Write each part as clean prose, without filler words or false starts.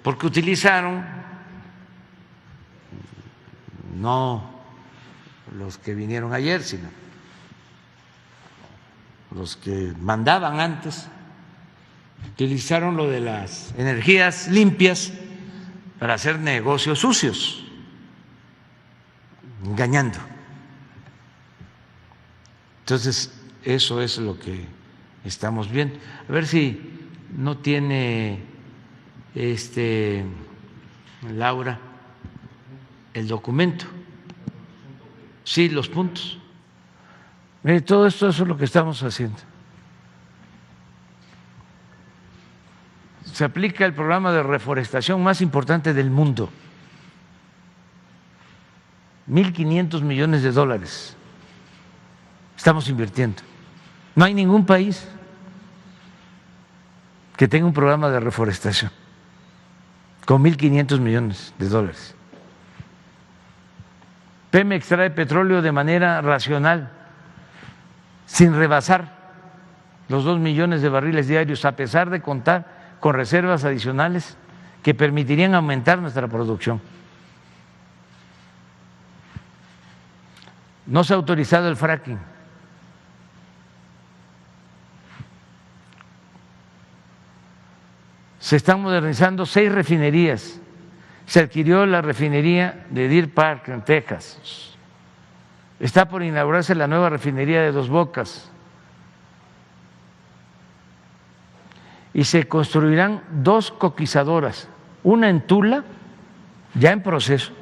porque utilizaron, no los que vinieron ayer, sino los que mandaban antes, utilizaron lo de las energías limpias para hacer negocios sucios, engañando. Entonces, eso es lo que estamos viendo. A ver si no tiene Laura el documento. Sí, los puntos. Mire, todo esto eso es lo que estamos haciendo. Se aplica el programa de reforestación más importante del mundo. 1.500 millones de dólares estamos invirtiendo. No hay ningún país que tenga un programa de reforestación con 1.500 millones de dólares. Pemex extrae petróleo de manera racional, sin rebasar los 2 millones de barriles diarios, a pesar de contar con reservas adicionales que permitirían aumentar nuestra producción. No se ha autorizado el fracking. Se están modernizando 6 refinerías. Se adquirió la refinería de Deer Park en Texas. Está por inaugurarse la nueva refinería de Dos Bocas. Y se construirán 2 coquizadoras, una en Tula, ya en proceso,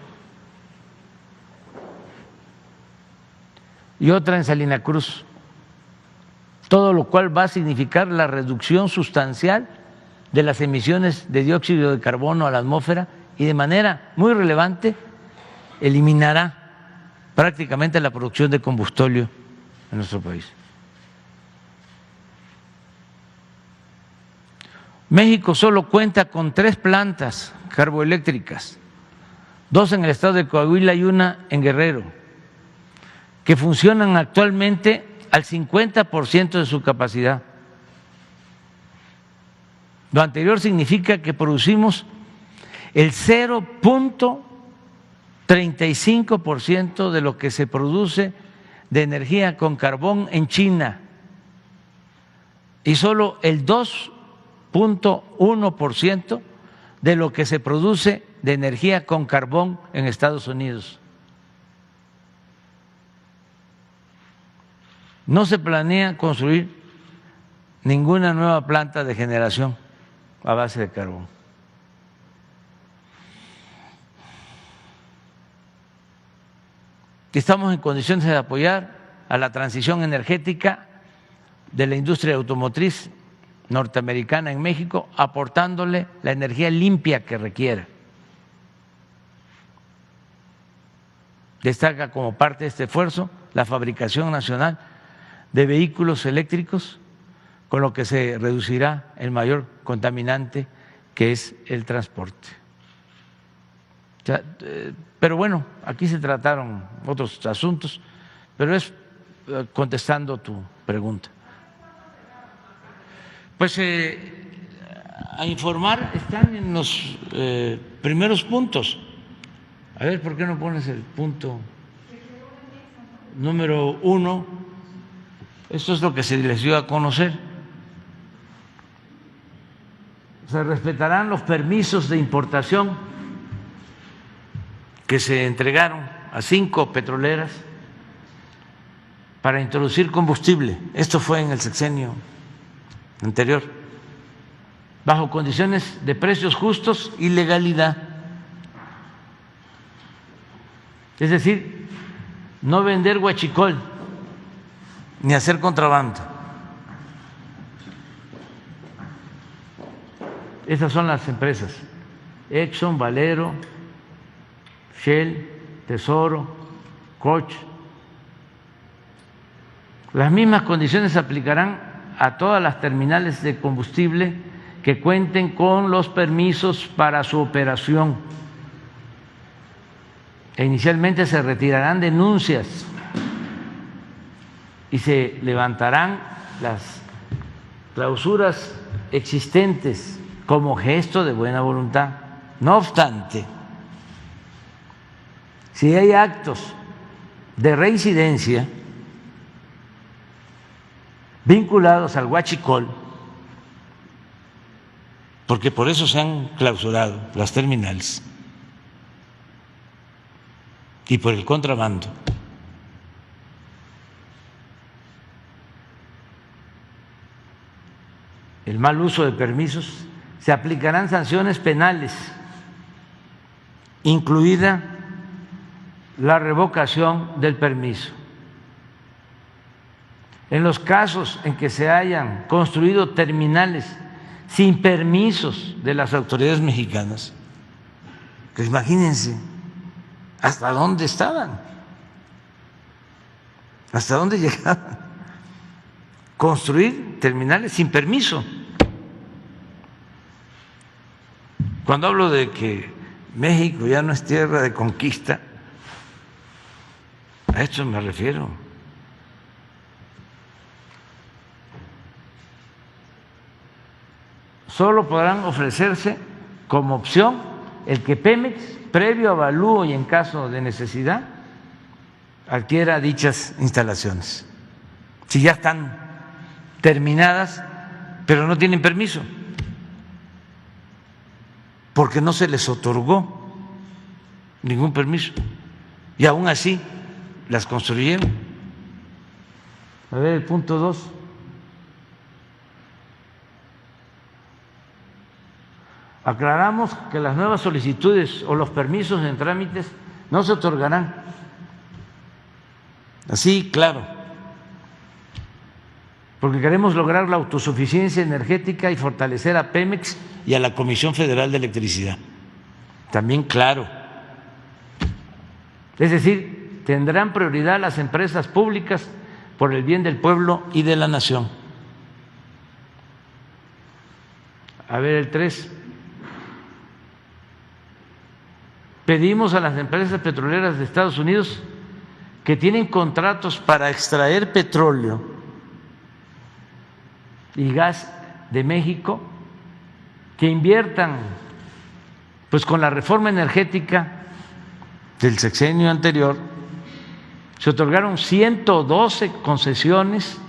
y otra en Salina Cruz, todo lo cual va a significar la reducción sustancial de las emisiones de dióxido de carbono a la atmósfera y de manera muy relevante eliminará prácticamente la producción de combustible en nuestro país. México solo cuenta con 3 plantas carboeléctricas, 2 en el estado de Coahuila y una en Guerrero, que funcionan actualmente al 50% de su capacidad. Lo anterior significa que producimos el 0.35% de lo que se produce de energía con carbón en China y solo el 2.1% de lo que se produce de energía con carbón en Estados Unidos. No se planea construir ninguna nueva planta de generación a base de carbón. Estamos en condiciones de apoyar a la transición energética de la industria automotriz norteamericana en México, aportándole la energía limpia que requiera. Destaca como parte de este esfuerzo la fabricación nacional de vehículos eléctricos, con lo que se reducirá el mayor contaminante que es el transporte. Pero bueno, aquí se trataron otros asuntos, pero es contestando tu pregunta. Pues a informar están en los primeros puntos. A ver, ¿por qué no pones el punto número 1? Esto es lo que se les dio a conocer. Se respetarán los permisos de importación que se entregaron a 5 petroleras para introducir combustible. Esto fue en el sexenio anterior, bajo condiciones de precios justos y legalidad. Es decir, no vender huachicol ni hacer contrabando. Esas son las empresas: Exxon, Valero, Shell, Tesoro, Koch. Las mismas condiciones se aplicarán a todas las terminales de combustible que cuenten con los permisos para su operación. E inicialmente se retirarán denuncias y se levantarán las clausuras existentes como gesto de buena voluntad. No obstante, si hay actos de reincidencia vinculados al huachicol, porque por eso se han clausurado las terminales, y por el contrabando, el mal uso de permisos, se aplicarán sanciones penales, incluida la revocación del permiso. En los casos en que se hayan construido terminales sin permisos de las autoridades mexicanas, pues imagínense hasta dónde estaban, hasta dónde llegaban, construir terminales sin permiso. Cuando hablo de que México ya no es tierra de conquista, a esto me refiero. Solo podrán ofrecerse como opción el que Pemex, previo avalúo y en caso de necesidad, adquiera dichas instalaciones. Si ya están terminadas, pero no tienen permiso, porque no se les otorgó ningún permiso, y aún así las construyeron. A ver, el punto 2. Aclaramos que las nuevas solicitudes o los permisos en trámites no se otorgarán. Así, claro, porque queremos lograr la autosuficiencia energética y fortalecer a Pemex y a la Comisión Federal de Electricidad. También claro. Es decir, tendrán prioridad las empresas públicas por el bien del pueblo y de la nación. A ver, el 3. Pedimos a las empresas petroleras de Estados Unidos que tienen contratos para extraer petróleo y gas de México que inviertan, pues con la reforma energética del sexenio anterior se otorgaron 112 concesiones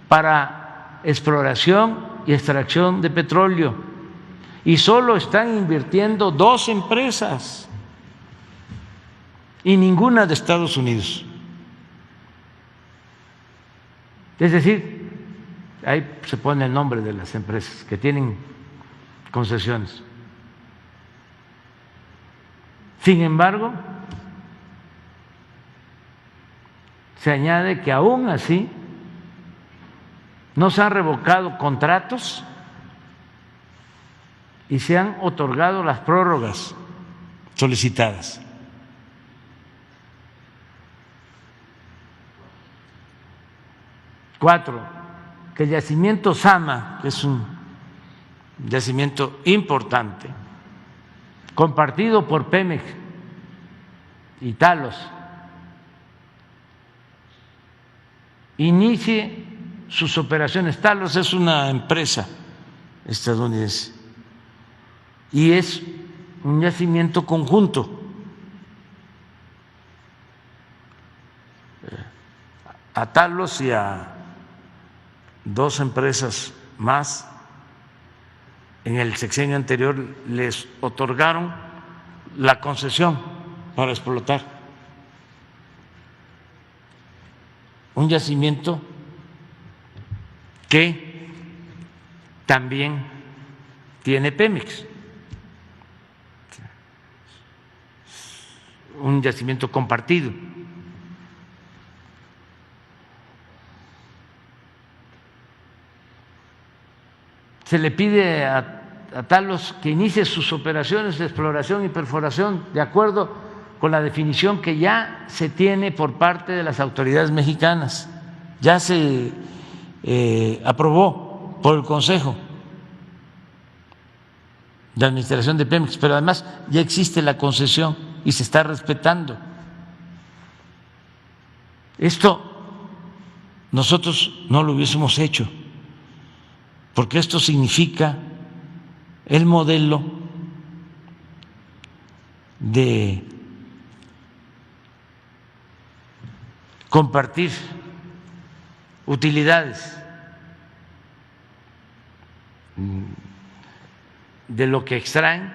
para exploración y extracción de petróleo y solo están invirtiendo 2 empresas y ninguna de Estados Unidos. Es decir, ahí se pone el nombre de las empresas que tienen concesiones. Sin embargo, se añade que aún así no se han revocado contratos y se han otorgado las prórrogas solicitadas. Cuatro, que el yacimiento Zama, que es un yacimiento importante, compartido por Pemex y Talos, inicie sus operaciones. Talos es una empresa estadounidense y es un yacimiento conjunto. A Talos y a 2 empresas más en el sexenio anterior les otorgaron la concesión para explotar un yacimiento que también tiene Pemex, un yacimiento compartido. Se le pide a Talos que inicie sus operaciones de exploración y perforación de acuerdo con la definición que ya se tiene por parte de las autoridades mexicanas. Ya se aprobó por el Consejo de Administración de Pemex, pero además ya existe la concesión y se está respetando. Esto nosotros no lo hubiésemos hecho, porque esto significa el modelo de compartir utilidades de lo que extraen,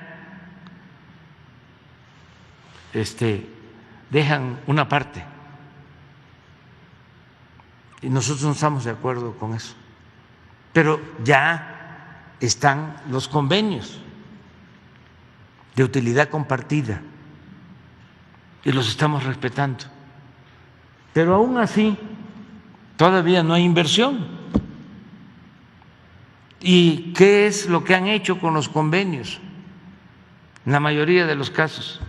dejan una parte. Y nosotros no estamos de acuerdo con eso. Pero ya están los convenios de utilidad compartida y los estamos respetando. Pero aún así, todavía no hay inversión. ¿Y qué es lo que han hecho con los convenios? En la mayoría de los casos,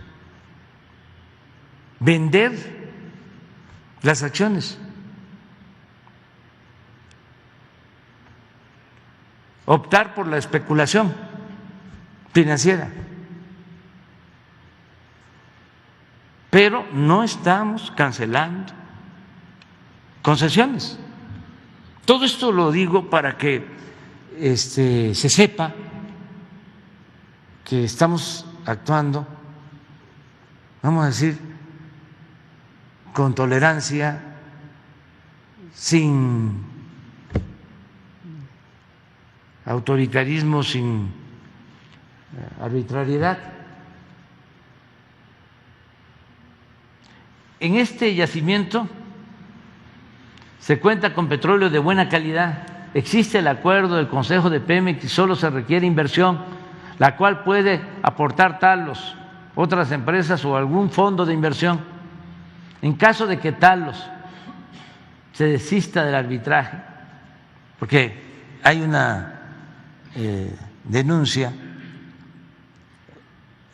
vender las acciones, optar por la especulación financiera. Pero no estamos cancelando concesiones. Todo esto lo digo para que se sepa que estamos actuando, vamos a decir, con tolerancia, sin autoritarismo, sin arbitrariedad. En este yacimiento se cuenta con petróleo de buena calidad. Existe el acuerdo del Consejo de Pemex y solo se requiere inversión, la cual puede aportar Talos, otras empresas o algún fondo de inversión. En caso de que Talos se desista del arbitraje, porque hay una denuncia,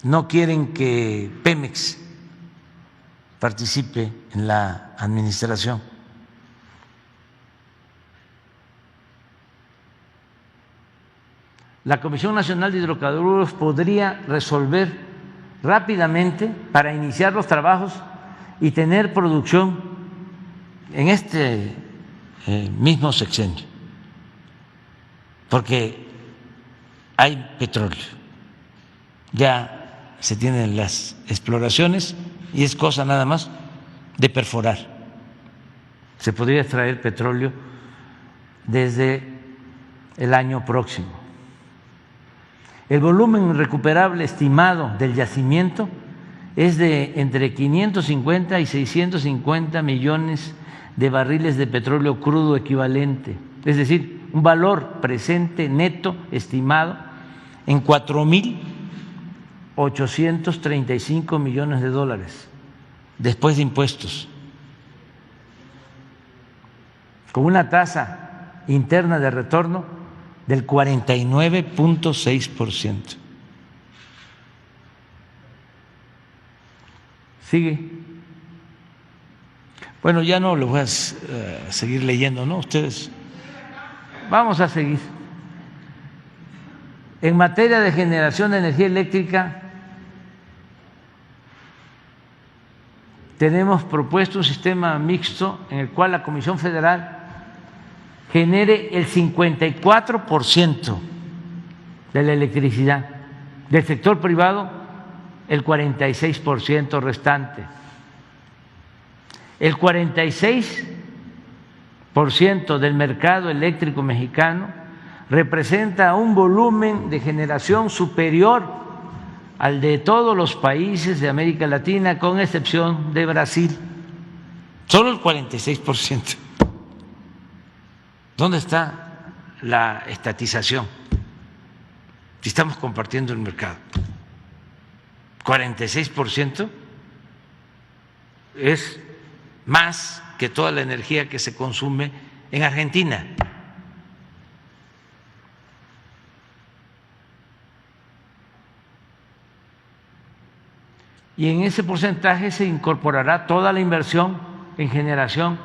no quieren que Pemex participe en la administración. La Comisión Nacional de Hidrocarburos podría resolver rápidamente para iniciar los trabajos y tener producción en este mismo sexenio, porque hay petróleo, ya se tienen las exploraciones y es cosa nada más de perforar. Se podría extraer petróleo desde el año próximo. El volumen recuperable estimado del yacimiento es de entre 550 y 650 millones de barriles de petróleo crudo equivalente, es decir, un valor presente neto estimado en 4.835 millones de dólares después de impuestos, con una tasa interna de retorno del 49.6%. Sigue. Bueno, ya no lo voy a seguir leyendo, ¿no? Ustedes. Vamos a seguir. En materia de generación de energía eléctrica, tenemos propuesto un sistema mixto en el cual la Comisión Federal genere el 54% de la electricidad, del sector privado el 46% restante. El 46% del mercado eléctrico mexicano representa un volumen de generación superior al de todos los países de América Latina, con excepción de Brasil. Solo el 46%. ¿Dónde está la estatización? Si estamos compartiendo el mercado. 46% es más que toda la energía que se consume en Argentina. Y en ese porcentaje se incorporará toda la inversión en generación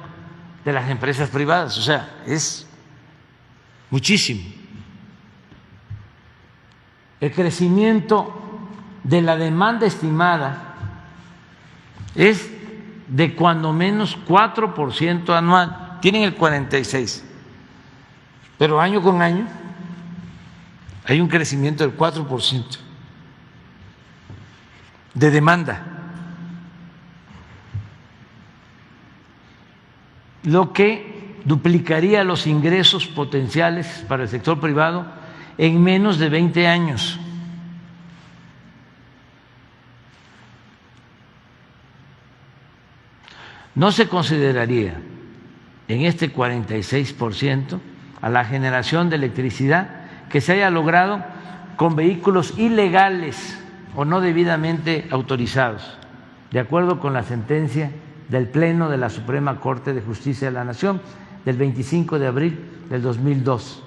de las empresas privadas, o sea, es muchísimo. El crecimiento de la demanda estimada es de cuando menos 4% anual, tienen el 46%, pero año con año hay un crecimiento del 4%. de demanda, lo que duplicaría los ingresos potenciales para el sector privado en menos de 20 años. No se consideraría en este 46% a la generación de electricidad que se haya logrado con vehículos ilegales o no debidamente autorizados, de acuerdo con la sentencia del Pleno de la Suprema Corte de Justicia de la Nación del 25 de abril del 2002,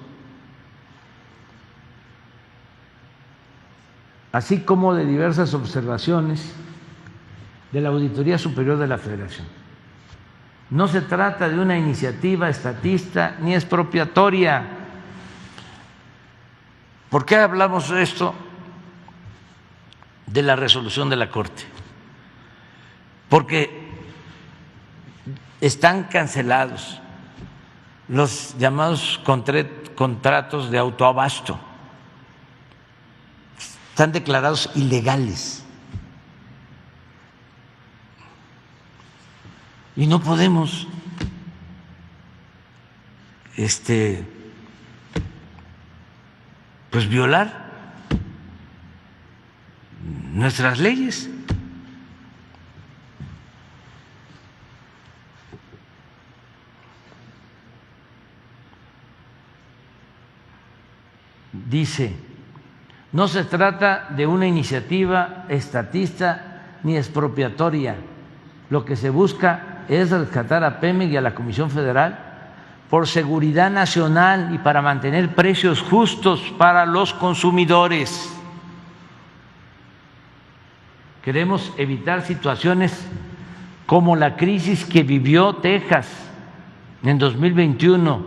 así como de diversas observaciones de la Auditoría Superior de la Federación. No se trata de una iniciativa estatista ni expropiatoria. ¿Por qué hablamos de esto de la resolución de la Corte? Porque están cancelados los llamados contratos de autoabasto, están declarados ilegales. Y no podemos pues violar nuestras leyes. Dice, no se trata de una iniciativa estatista ni expropiatoria. Lo que se busca es rescatar a Pemex y a la Comisión Federal por seguridad nacional y para mantener precios justos para los consumidores. Queremos evitar situaciones como la crisis que vivió Texas en 2021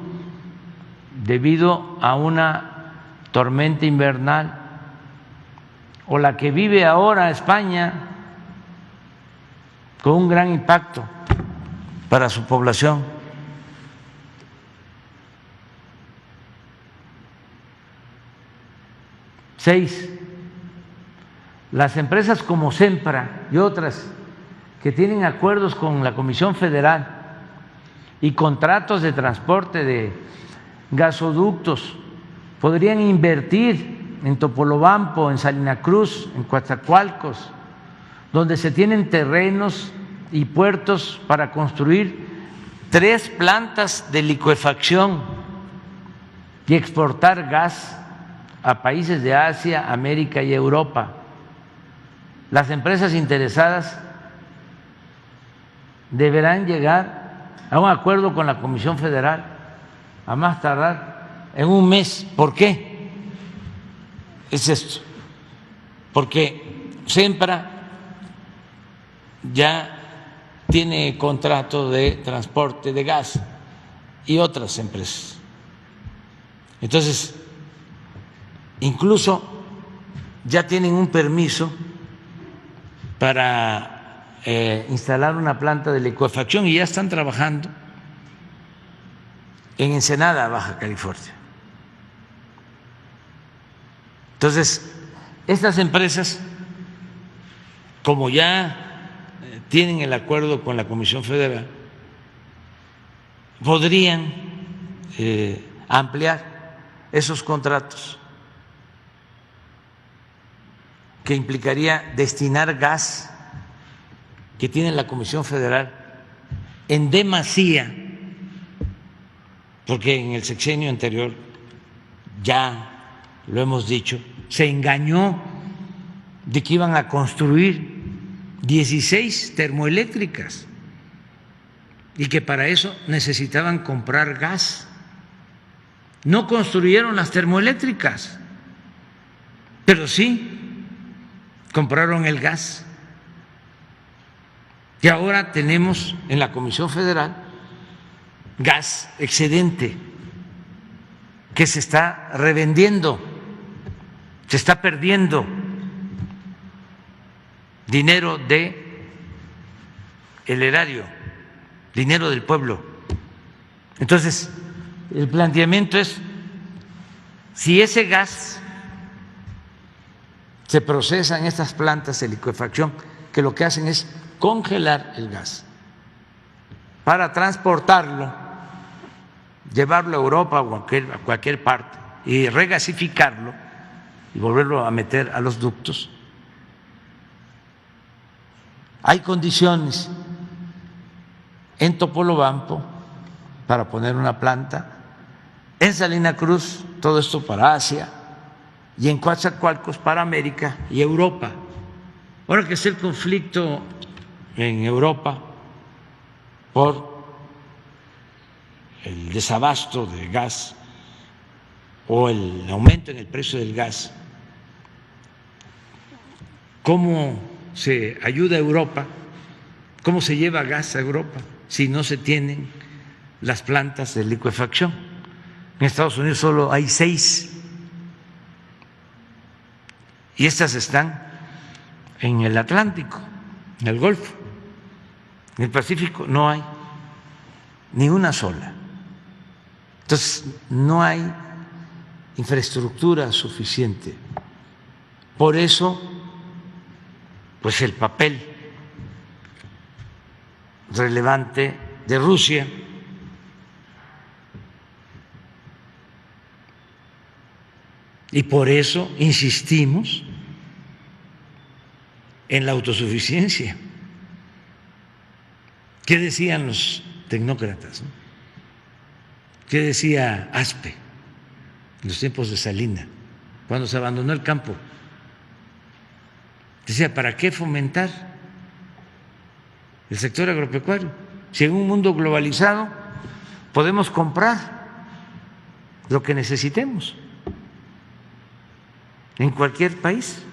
debido a una tormenta invernal, o la que vive ahora España con un gran impacto para su población. Seis, las empresas como Sempra y otras que tienen acuerdos con la Comisión Federal y contratos de transporte de gasoductos podrían invertir en Topolobampo, en Salina Cruz, en Coatzacoalcos, donde se tienen terrenos y puertos para construir 3 plantas de licuefacción y exportar gas a países de Asia, América y Europa. Las empresas interesadas deberán llegar a un acuerdo con la Comisión Federal a más tardar en un mes. ¿Por qué es esto? Porque Sempra ya tiene contrato de transporte de gas y otras empresas. Entonces, incluso ya tienen un permiso para instalar una planta de licuefacción y ya están trabajando en Ensenada, Baja California. Entonces, estas empresas, como ya tienen el acuerdo con la Comisión Federal, podrían ampliar esos contratos, que implicaría destinar gas que tiene la Comisión Federal en demasía, porque en el sexenio anterior, ya lo hemos dicho, se engañó de que iban a construir 16 termoeléctricas y que para eso necesitaban comprar gas. No construyeron las termoeléctricas, pero sí compraron el gas. Y ahora tenemos en la Comisión Federal gas excedente que se está revendiendo, se está perdiendo dinero del erario, dinero del pueblo. Entonces, el planteamiento es, si ese gas se procesan estas plantas de licuefacción que lo que hacen es congelar el gas para transportarlo, llevarlo a Europa o a cualquier parte y regasificarlo y volverlo a meter a los ductos. Hay condiciones en Topolobampo para poner una planta, en Salina Cruz, todo esto para Asia, y en Coatzacoalcos para América y Europa. Ahora que es el conflicto en Europa por el desabasto de gas o el aumento en el precio del gas, ¿cómo se ayuda a Europa? ¿Cómo se lleva gas a Europa si no se tienen las plantas de licuefacción? En Estados Unidos solo hay 6 y estas están en el Atlántico, en el Golfo. En el Pacífico no hay ni una sola. Entonces, no hay infraestructura suficiente. Por eso, pues el papel relevante de Rusia y por eso insistimos en la autosuficiencia. ¿Qué decían los tecnócratas? ¿Qué decía Aspe en los tiempos de Salina, cuando se abandonó el campo? Decía, ¿para qué fomentar el sector agropecuario? Si en un mundo globalizado podemos comprar lo que necesitemos en cualquier país.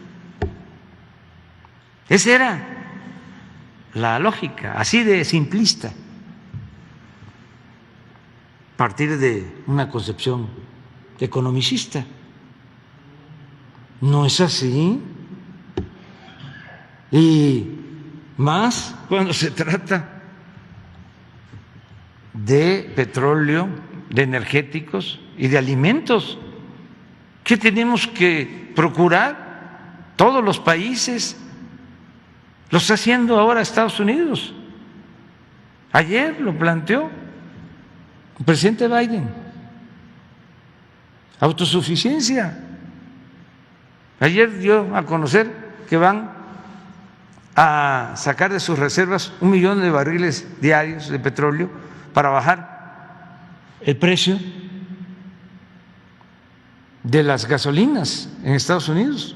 Esa era la lógica, así de simplista, a partir de una concepción economicista. No es así. Y más cuando se trata de petróleo, de energéticos y de alimentos. ¿Qué tenemos que procurar? Todos los países. Lo está haciendo ahora Estados Unidos. Ayer lo planteó el presidente Biden. Autosuficiencia. Ayer dio a conocer que van a sacar de sus reservas 1 millón de barriles diarios de petróleo para bajar el precio de las gasolinas en Estados Unidos.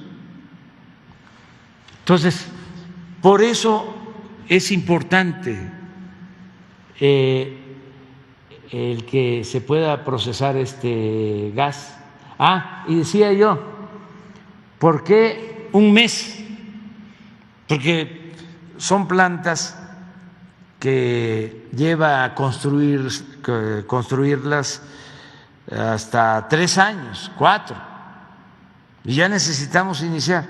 Entonces, por eso es importante el que se pueda procesar este gas. Y decía yo, ¿por qué un mes? Porque son plantas que lleva a construirlas hasta 3 años, 4, y ya necesitamos iniciar.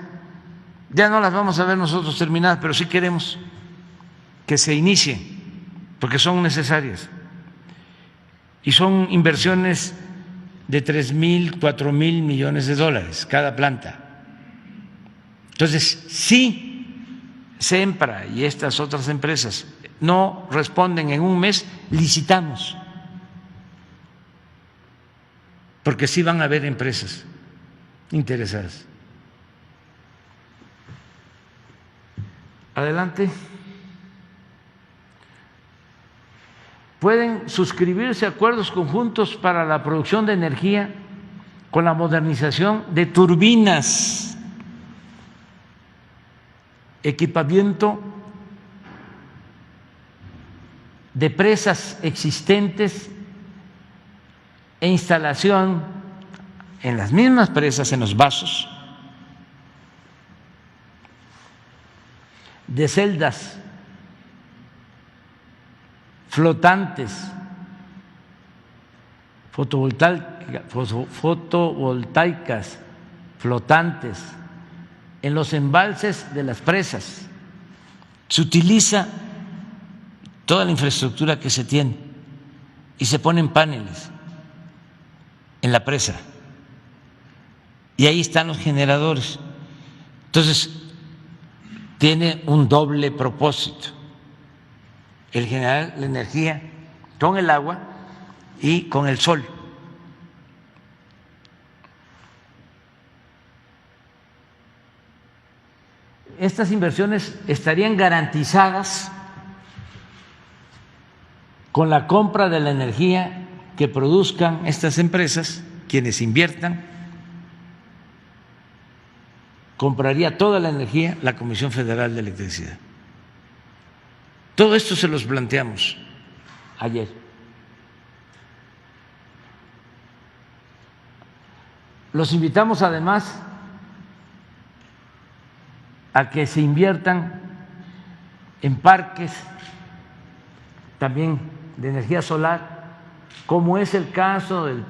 Ya no las vamos a ver nosotros terminadas, pero sí queremos que se inicien, porque son necesarias. Y son inversiones de 3,000, 4,000 millones de dólares cada planta. Entonces, sí, Sempra y estas otras empresas no responden en un mes, licitamos, porque sí van a haber empresas interesadas. Adelante. Pueden suscribirse acuerdos conjuntos para la producción de energía con la modernización de turbinas, equipamiento de presas existentes e instalación en las mismas presas, en los vasos, de celdas flotantes fotovoltaicas flotantes en los embalses de las presas. Se utiliza toda la infraestructura que se tiene y se ponen paneles en la presa y ahí están los generadores. Entonces, tiene un doble propósito: el generar la energía con el agua y con el sol. Estas inversiones estarían garantizadas con la compra de la energía que produzcan estas empresas. Quienes inviertan, compraría toda la energía la Comisión Federal de Electricidad. Todo esto se los planteamos ayer. Los invitamos además a que se inviertan en parques también de energía solar, como es el caso del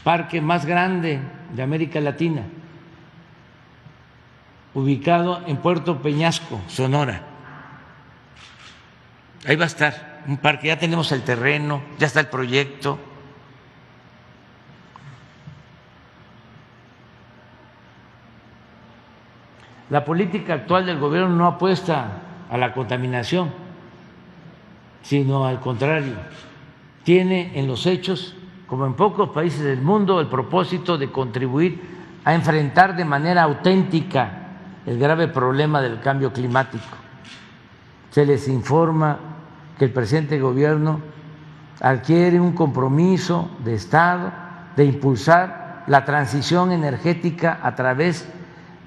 parque más grande de América Latina, ubicado en Puerto Peñasco, Sonora. Ahí va a estar un parque, ya tenemos el terreno, ya está el proyecto. La política actual del gobierno no apuesta a la contaminación, sino al contrario, tiene en los hechos, como en pocos países del mundo, el propósito de contribuir a enfrentar de manera auténtica el grave problema del cambio climático. Se les informa que el presente gobierno adquiere un compromiso de Estado de impulsar la transición energética a través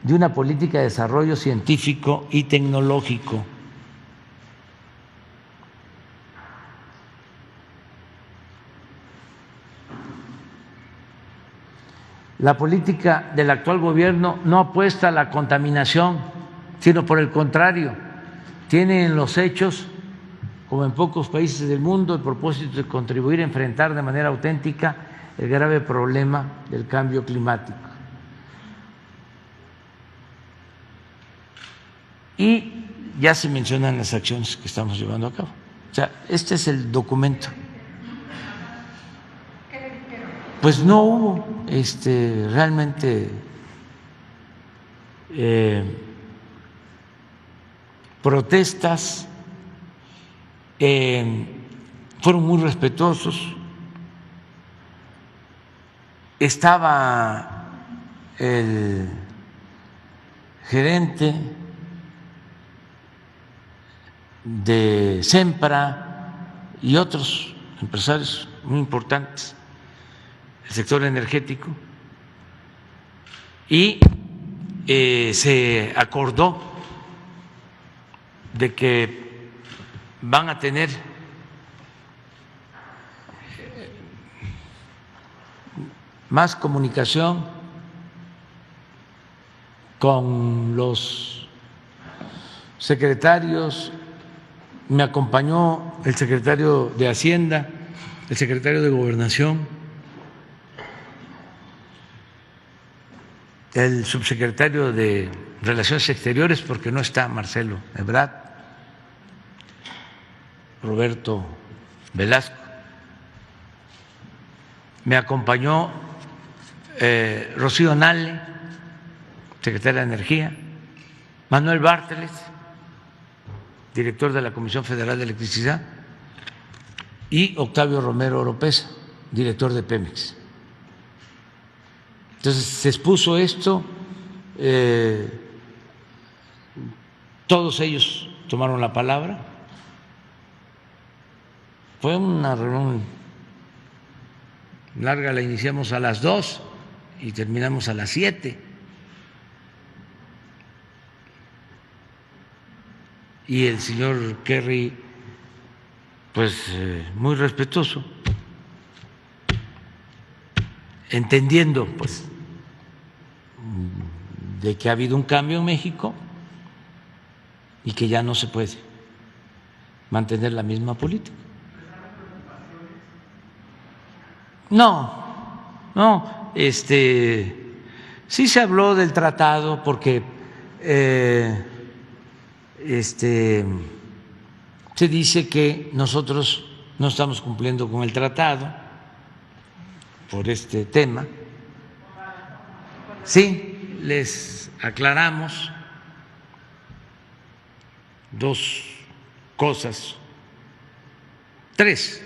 de una política de desarrollo científico y tecnológico. La política del actual gobierno no apuesta a la contaminación, sino por el contrario, tiene en los hechos, como en pocos países del mundo, el propósito de contribuir a enfrentar de manera auténtica el grave problema del cambio climático. Y ya se mencionan las acciones que estamos llevando a cabo. O sea, este es el documento. Pues no hubo realmente protestas, fueron muy respetuosos. Estaba el gerente de Sempra y otros empresarios muy importantes del sector energético, y se acordó de que van a tener más comunicación con los secretarios. Me acompañó el secretario de Hacienda, el secretario de Gobernación, el subsecretario de Relaciones Exteriores, porque no está Marcelo Ebrard, Roberto Velasco. Me acompañó Rocío Nale, secretaria de Energía, Manuel Bárteles, director de la Comisión Federal de Electricidad, y Octavio Romero Oropesa, director de Pemex. Entonces se expuso esto, todos ellos tomaron la palabra. Fue una reunión larga, la iniciamos a las 2 y terminamos a las 7. Y el señor Kerry, pues muy respetuoso, entendiendo pues de que ha habido un cambio en México y que ya no se puede mantener la misma política. No, sí se habló del tratado porque se dice que nosotros no estamos cumpliendo con el tratado por este tema. Sí, les aclaramos dos cosas, tres.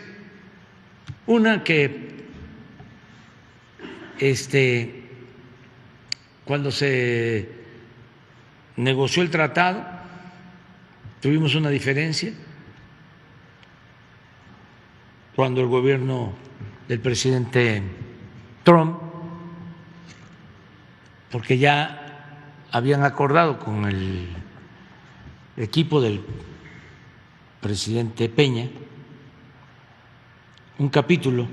Una, que cuando se negoció el tratado tuvimos una diferencia cuando el gobierno del presidente Trump, porque ya habían acordado con el equipo del presidente Peña un capítulo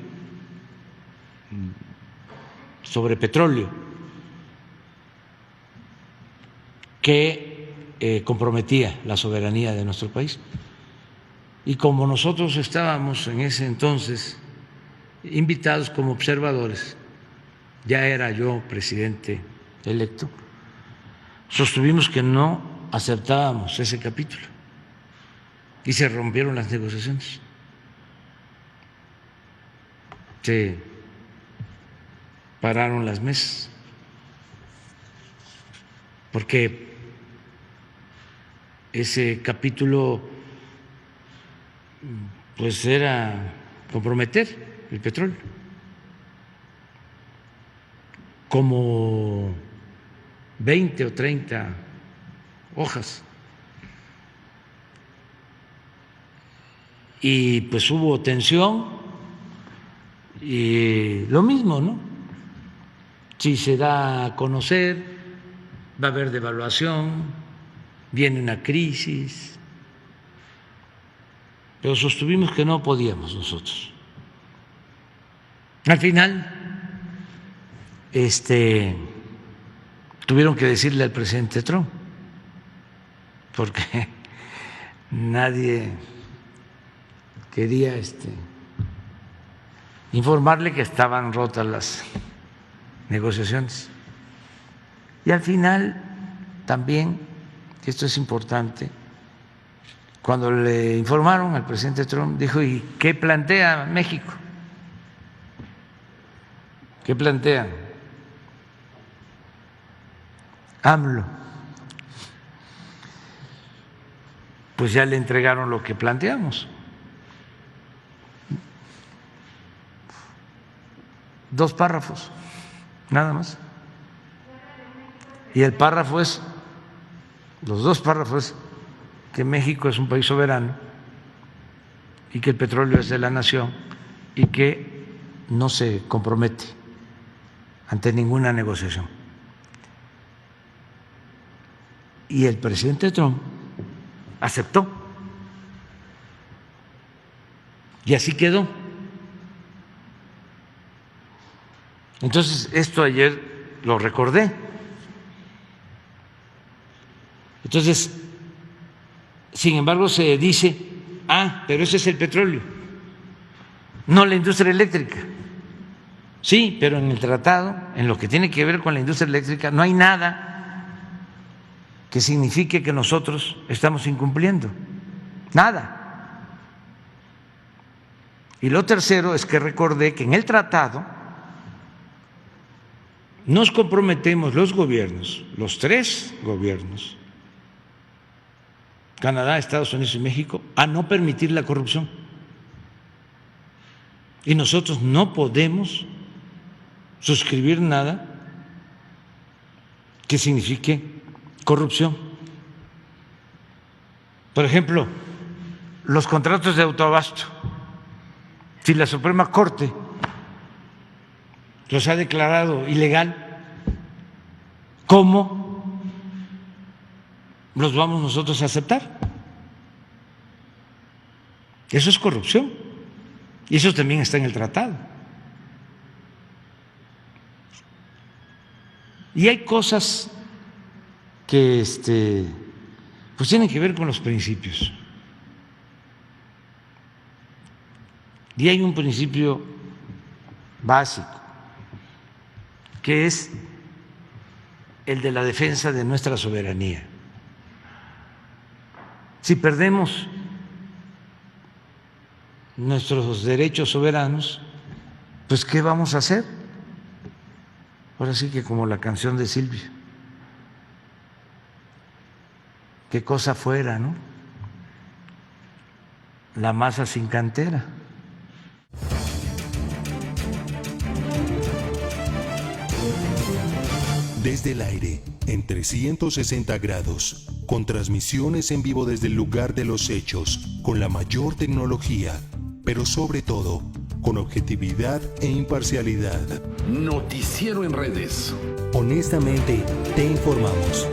sobre petróleo que comprometía la soberanía de nuestro país. Y como nosotros estábamos en ese entonces invitados como observadores, ya era yo presidente electo, sostuvimos que no aceptábamos ese capítulo y se rompieron las negociaciones. Se pararon las mesas porque ese capítulo pues era comprometer el petróleo, como 20 o 30 hojas, y pues hubo tensión y lo mismo, ¿no? Si se da a conocer, va a haber devaluación, viene una crisis, pero sostuvimos que no podíamos nosotros. Al final, tuvieron que decirle al presidente Trump, porque nadie quería informarle que estaban rotas las negociaciones. Y al final también, esto es importante, cuando le informaron al presidente Trump, dijo: ¿y qué plantea México? ¿Qué plantea AMLO? Pues ya le entregaron lo que planteamos. 2 párrafos, nada más. Y el párrafo es, los 2 párrafos, que México es un país soberano y que el petróleo es de la nación y que no se compromete ante ninguna negociación. Y el presidente Trump aceptó. Y así quedó. Entonces, esto ayer lo recordé. Entonces, sin embargo, se dice: pero ese es el petróleo, no la industria eléctrica. Sí, pero en el tratado, en lo que tiene que ver con la industria eléctrica, no hay nada que signifique que nosotros estamos incumpliendo. Nada. Y lo tercero es que recordé que en el tratado nos comprometemos los gobiernos, los 3 gobiernos, Canadá, Estados Unidos y México, a no permitir la corrupción. Y nosotros no podemos suscribir nada que signifique corrupción. Por ejemplo, los contratos de autoabasto. Si la Suprema Corte los ha declarado ilegal, ¿cómo los vamos nosotros a aceptar? Eso es corrupción y eso también está en el tratado. Y hay cosas que pues tienen que ver con los principios. Y hay un principio básico que es el de la defensa de nuestra soberanía. Si perdemos nuestros derechos soberanos, pues ¿qué vamos a hacer? Ahora sí que como la canción de Silvio, qué cosa fuera, ¿no? La masa sin cantera. Desde el aire, en 360 grados, con transmisiones en vivo desde el lugar de los hechos, con la mayor tecnología, pero sobre todo, con objetividad e imparcialidad. Noticiero en redes. Honestamente, te informamos.